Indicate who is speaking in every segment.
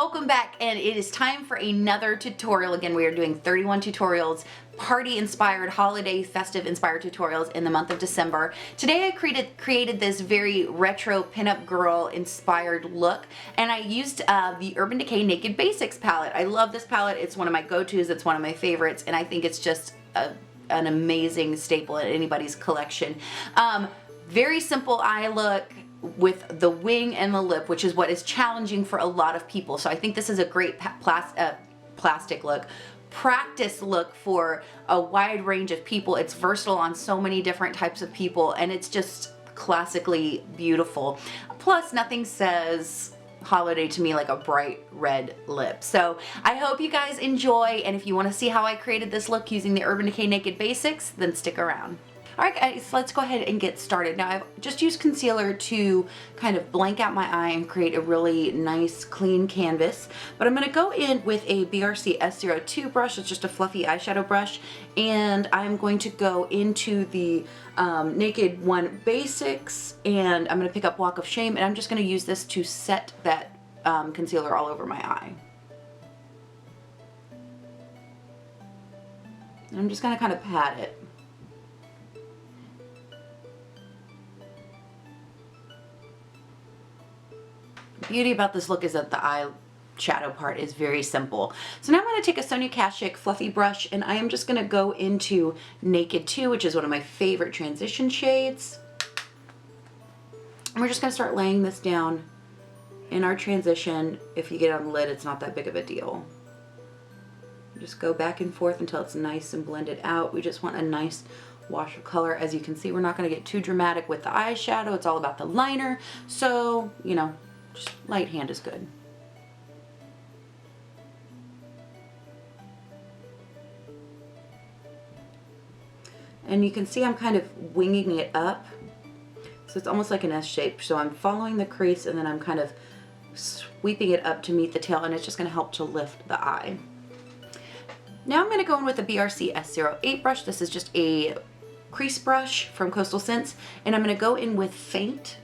Speaker 1: welcome back, and it is time for another tutorial. Again, we are doing 31 tutorials, party inspired, holiday festive inspired tutorials in the month of December. Today I created this very retro pinup girl inspired look, and I used the Urban Decay Naked Basics palette. I love this palette. It's one of my go-tos. It's one of my favorites, and I think it's just an amazing staple in anybody's collection. Very simple eye look with the wing and the lip, which is what is challenging for a lot of people. So I think this is a great plastic look, practice look for a wide range of people. It's versatile on so many different types of people, and it's just classically beautiful. Plus, nothing says holiday to me like a bright red lip. So I hope you guys enjoy, and if you want to see how I created this look using the Urban Decay Naked Basics, then stick around. Alright guys, let's go ahead and get started. Now I've just used concealer to kind of blank out my eye and create a really nice clean canvas. But I'm going to go in with a BRC S02 brush. It's just a fluffy eyeshadow brush. And I'm going to go into the Naked One Basics, and I'm going to pick up Walk of Shame, and I'm just going to use this to set that concealer all over my eye. And I'm just going to kind of pat it. The beauty about this look is that the eyeshadow part is very simple. So now I'm going to take a Sonia Kashuk fluffy brush, and I am just going to go into Naked 2, which is one of my favorite transition shades. And we're just going to start laying this down in our transition. If you get on the lid, it's not that big of a deal. Just go back and forth until it's nice and blended out. We just want a nice wash of color. As you can see, we're not going to get too dramatic with the eyeshadow. It's all about the liner. So, you know, just light hand is good. And you can see I'm kind of winging it up. So it's almost like an S shape. So I'm following the crease, and then I'm kind of sweeping it up to meet the tail, and it's just going to help to lift the eye. Now I'm going to go in with a BRC S08 brush. This is just a crease brush from Coastal Scents, and I'm going to go in with Faint.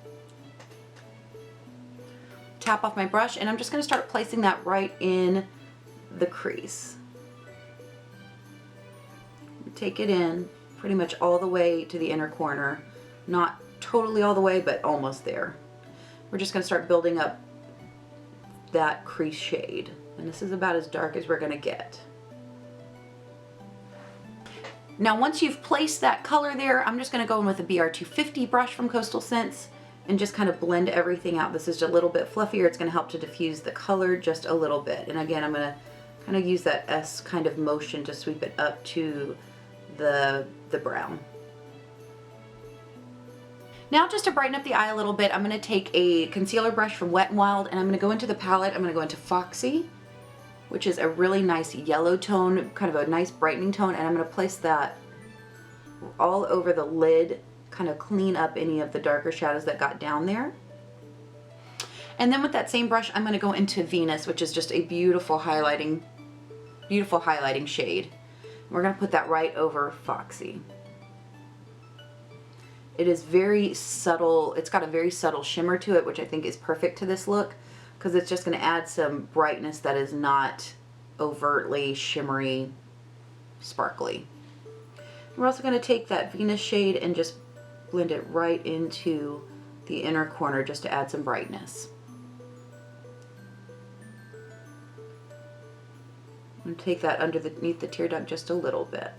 Speaker 1: Tap off my brush, and I'm just going to start placing that right in the crease. Take it in pretty much all the way to the inner corner. Not totally all the way, but almost there. We're just going to start building up that crease shade, and this is about as dark as we're going to get. Now once you've placed that color there, I'm just going to go in with a BR250 brush from Coastal Scents and just kind of blend everything out. This is just a little bit fluffier. It's going to help to diffuse the color just a little bit. And again, I'm going to kind of use that S kind of motion to sweep it up to the brown. Now just to brighten up the eye a little bit, I'm going to take a concealer brush from Wet n Wild, and I'm going to go into the palette. I'm going to go into Foxy, which is a really nice yellow tone, kind of a nice brightening tone, and I'm going to place that all over the lid, kind of clean up any of the darker shadows that got down there. And then with that same brush, I'm going to go into Venus, which is just a beautiful highlighting shade. We're going to put that right over Foxy. It is very subtle. It's got a very subtle shimmer to it, which I think is perfect to this look, because it's just going to add some brightness that is not overtly shimmery, sparkly. We're also going to take that Venus shade and just blend it right into the inner corner just to add some brightness. I'm going to take that underneath the tear duct just a little bit.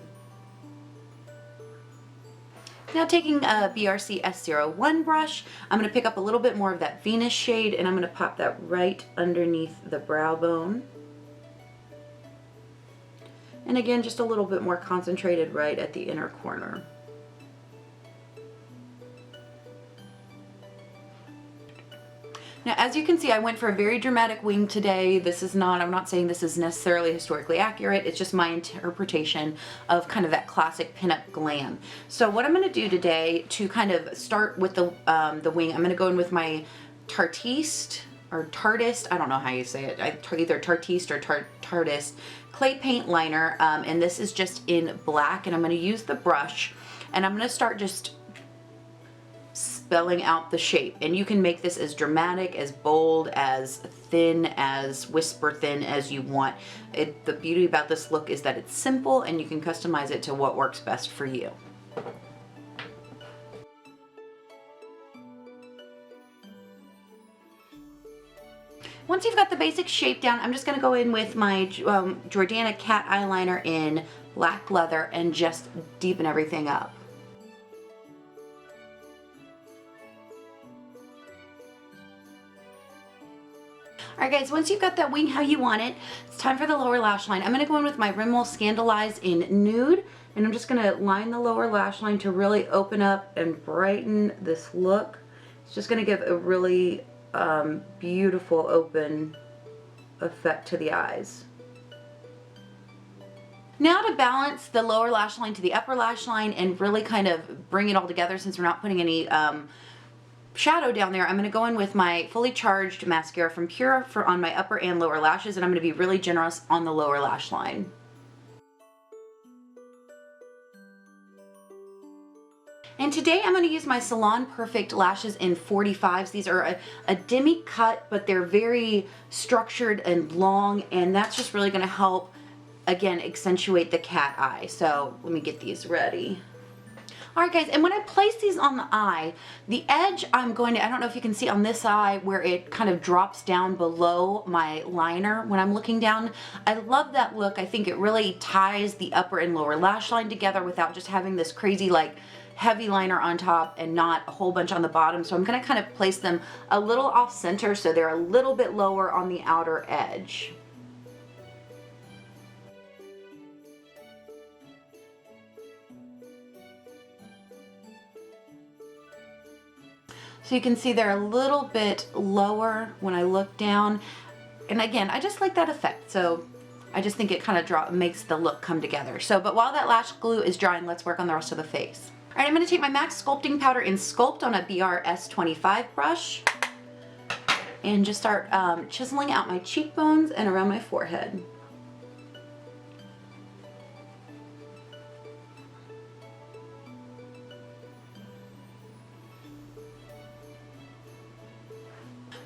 Speaker 1: Now taking a BRC S01 brush, I'm going to pick up a little bit more of that Venus shade, and I'm going to pop that right underneath the brow bone. And again, just a little bit more concentrated right at the inner corner. Now, as you can see, I went for a very dramatic wing today. I'm not saying this is necessarily historically accurate. It's just my interpretation of kind of that classic pinup glam. So what I'm going to do today to kind of start with the wing, I'm going to go in with my Tarteiest or Tarteiest, I don't know how you say it, either Tarteiest or Tarteiest clay paint liner, and this is just in black, and I'm going to use the brush, and I'm going to start just spelling out the shape. And you can make this as dramatic, as bold, as thin, as whisper thin as you want. The beauty about this look is that it's simple and you can customize it to what works best for you. Once you've got the basic shape down, I'm just going to go in with my Jordana cat eyeliner in black leather and just deepen everything up. Alright guys, once you've got that wing how you want it, it's time for the lower lash line. I'm going to go in with my Rimmel Scandalize in Nude, and I'm just going to line the lower lash line to really open up and brighten this look. It's just going to give a really beautiful open effect to the eyes. Now to balance the lower lash line to the upper lash line and really kind of bring it all together, since we're not putting any shadow down there, I'm going to go in with my fully charged mascara from Pure on my upper and lower lashes, and I'm going to be really generous on the lower lash line. And today I'm going to use my Salon Perfect lashes in 45s. These are a demi cut, but they're very structured and long, and that's just really going to help, again, accentuate the cat eye. So let me get these ready. Alright guys, and when I place these on the eye, the edge I don't know if you can see on this eye where it kind of drops down below my liner when I'm looking down. I love that look. I think it really ties the upper and lower lash line together without just having this crazy like heavy liner on top and not a whole bunch on the bottom. So I'm going to kind of place them a little off center so they're a little bit lower on the outer edge. So you can see they're a little bit lower when I look down. And again, I just like that effect. So I just think it kind of makes the look come together. So, but while that lash glue is drying, let's work on the rest of the face. All right, I'm going to take my MAC Sculpting Powder in Sculpt on a BRS25 brush and just start chiseling out my cheekbones and around my forehead.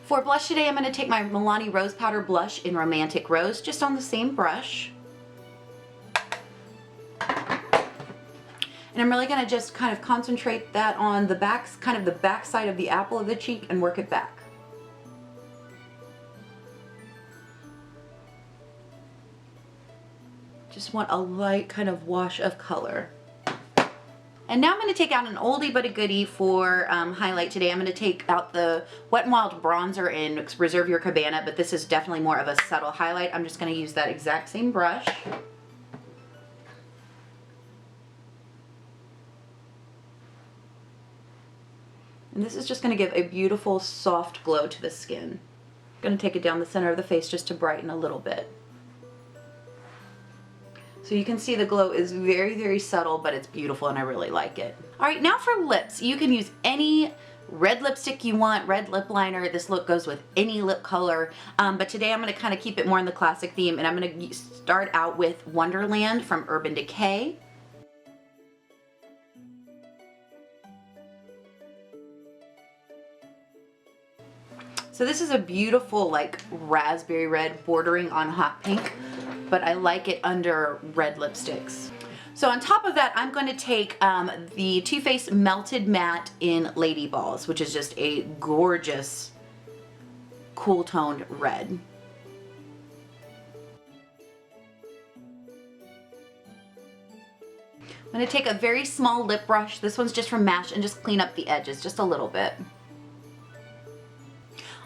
Speaker 1: For blush today, I'm going to take my Milani Rose Powder Blush in Romantic Rose, just on the same brush. And I'm really going to just kind of concentrate that on the back, kind of the back side of the apple of the cheek, and work it back. Just want a light kind of wash of color. And now I'm going to take out an oldie but a goodie for highlight today. I'm going to take out the Wet n Wild bronzer in Reserve Your Cabana, but this is definitely more of a subtle highlight. I'm just going to use that exact same brush. And this is just going to give a beautiful soft glow to the skin. I'm going to take it down the center of the face just to brighten a little bit. So you can see the glow is very, very subtle, but it's beautiful and I really like it. All right, now for lips. You can use any red lipstick you want, red lip liner. This look goes with any lip color, but today I'm going to kind of keep it more in the classic theme, and I'm going to start out with Wonderland from Urban Decay. So this is a beautiful like raspberry red bordering on hot pink, but I like it under red lipsticks. So on top of that, I'm going to take the Too Faced Melted Matte in Lady Balls, which is just a gorgeous cool toned red. I'm going to take a very small lip brush, this one's just from MASH, and just clean up the edges just a little bit.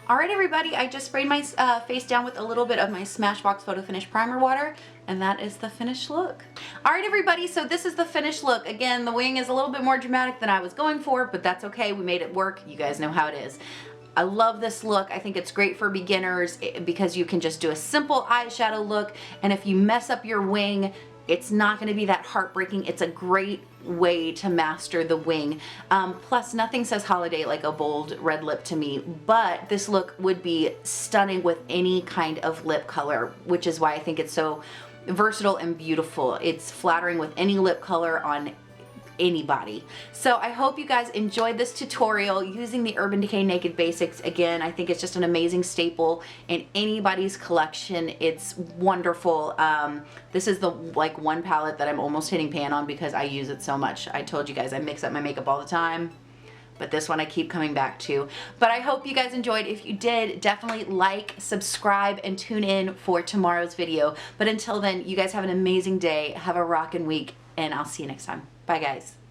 Speaker 1: Alright everybody, I just sprayed my face down with a little bit of my Smashbox Photo Finish Primer Water, and that is the finished look. Alright everybody, so this is the finished look. Again, the wing is a little bit more dramatic than I was going for, but that's okay, we made it work. You guys know how it is. I love this look. I think it's great for beginners because you can just do a simple eyeshadow look, and if you mess up your wing, it's not going to be that heartbreaking. It's a great way to master the wing. Plus, nothing says holiday like a bold red lip to me, but this look would be stunning with any kind of lip color, which is why I think it's so versatile and beautiful. It's flattering with any lip color on anybody. So I hope you guys enjoyed this tutorial using the Urban Decay Naked Basics. Again, I think it's just an amazing staple in anybody's collection. It's wonderful. This is the like one palette that I'm almost hitting pan on because I use it so much. I told you guys I mix up my makeup all the time, but this one I keep coming back to. But I hope you guys enjoyed. If you did, definitely like, subscribe, and tune in for tomorrow's video. But until then, you guys have an amazing day, have a rockin' week, and I'll see you next time. Bye guys.